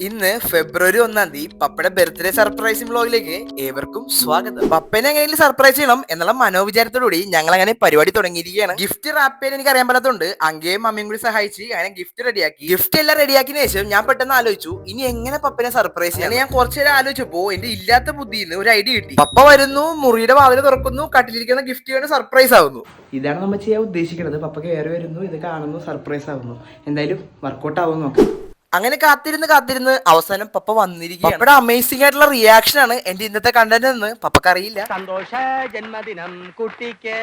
ഇന്ന് ഫെബ്രുവരി 1 പപ്പയുടെ birthday surprising വ്ലോഗിലേക്ക് ഏവർക്കും സ്വാഗതം. പപ്പനെ എങ്ങനെയും സർപ്രൈസ് ചെയ്യണം എന്നുള്ള മനോവിചാരത്തോടുകൂടി ഞങ്ങൾ അങ്ങനെ പരിപാടി തുടങ്ങിയിരിക്കുകയാണ്. ഗിഫ്റ്റ് റാപ്പ് ചെയ്യാൻ എനിക്ക് അറിയാൻ പറ്റാത്തതുകൊണ്ട് അങ്കയും അമ്മയും കൂടി സഹായിച്ച് അങ്ങനെ ഗിഫ്റ്റ് റെഡിയാക്കി. ഗിഫ്റ്റ് എല്ലാം റെഡിയാക്കിയതിനു ശേഷം ഞാൻ പെട്ടെന്ന് ആലോചിച്ചു ഇനി എങ്ങനെ പപ്പനെ സർപ്രൈസ് ചെയ്യാൻ. ഞാൻ കുറച്ചു നേരം ആലോചിച്ചപ്പോ എന്റെ ഇല്ലാത്ത ബുദ്ധിയിൽ നിന്ന് ഒരു ഐഡിയ കിട്ടി. പപ്പ വരുന്നു, മുറിയുടെ വാതിൽ തുറക്കുന്നു, കട്ടിലിരിക്കുന്ന ഗിഫ്റ്റ് കൊണ്ട് സർപ്രൈസ് ആവുന്നു. ഇതാണ് നമ്മൾ ചെയ്യാൻ ഉദ്ദേശിക്കുന്നത്. പപ്പ കയറി വരുന്നു, ഇത് കാണുന്നു, സർപ്രൈസ് ആവുന്നു. എന്തായാലും വർക്കൗട്ട് ആവും നോക്കാം. അങ്ങനെ കാത്തിരുന്ന് അവസാനം പപ്പ വന്നിരിക്കുകയാണ്. പപ്പയുടെ അമേസിംഗ് ആയിട്ടുള്ള റിയാക്ഷൻ ആണ് എന്റെ ഇന്നത്തെ കണ്ടന്റ് എന്ന് പപ്പക്ക് അറിയില്ല. സന്തോഷ ജന്മദിനം കുട്ടിക്ക്.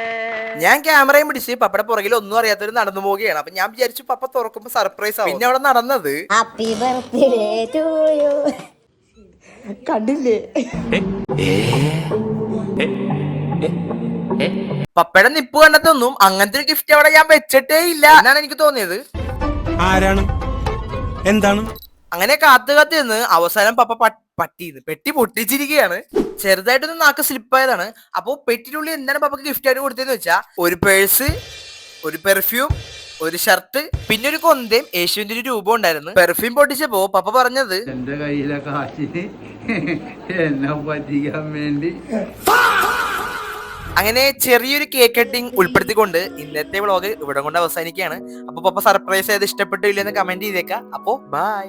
ഞാൻ ക്യാമറയും പിടിച്ച് പപ്പയുടെ പുറകിൽ ഒന്നും അറിയാത്തവര് നടന്നു പോവുകയാണ്. അപ്പൊ ഞാൻ വിചാരിച്ചു പപ്പ തുറക്കുമ്പോ സർപ്രൈസ് ആവും. പിന്നെ അവിടെ നടന്നത് ഹാപ്പി ബർത്ത്ഡേ ടു യു. കണ്ടില്ലേ? പപ്പയുടെ നിപ്പ് കണ്ടെത്തൊന്നും അങ്ങനത്തെ ഒരു ഗിഫ്റ്റ് അവിടെ ഞാൻ വെച്ചിട്ടേ ഇല്ല എന്നാണ് എനിക്ക് തോന്നിയത്. ആരാണ്? എന്താണ്? അങ്ങനെ കാത്തു നിന്ന് അവസാനം പപ്പ പെട്ടി പൊട്ടിച്ചിരിക്കുകയാണ്. ചെറുതായിട്ടൊന്ന് നാക്ക് സ്ലിപ്പായതാണ്. അപ്പൊ പെട്ടിനുള്ളിൽ എന്താണ് പപ്പക്ക് ഗിഫ്റ്റ് ആയിട്ട് കൊടുത്തതെന്ന് വെച്ചാ ഒരു പേഴ്സ്, ഒരു പെർഫ്യൂം, ഒരു ഷർട്ട്, പിന്നെ ഒരു കൊന്തയും യേശുവിന്റെ ഒരു രൂപം ഉണ്ടായിരുന്നു. പെർഫ്യൂം പൊട്ടിച്ചപ്പോ പപ്പ പറഞ്ഞത് എന്റെ കയ്യിലെ കാശിന് എന്നെ പറ്റിക്കാൻ വേണ്ടി. അങ്ങനെ ചെറിയൊരു കേക്ക് കട്ടിങ് ഉൾപ്പെടുത്തിക്കൊണ്ട് ഇന്നത്തെ വ്ളോഗ് ഇവിടെ കൊണ്ട് അവസാനിക്കുകയാണ്. അപ്പൊ പപ്പ സർപ്രൈസ് ചെയ്ത് ഇഷ്ടപ്പെട്ടില്ലെന്ന് കമന്റ് ചെയ്തേക്കാം. അപ്പോ ബൈ.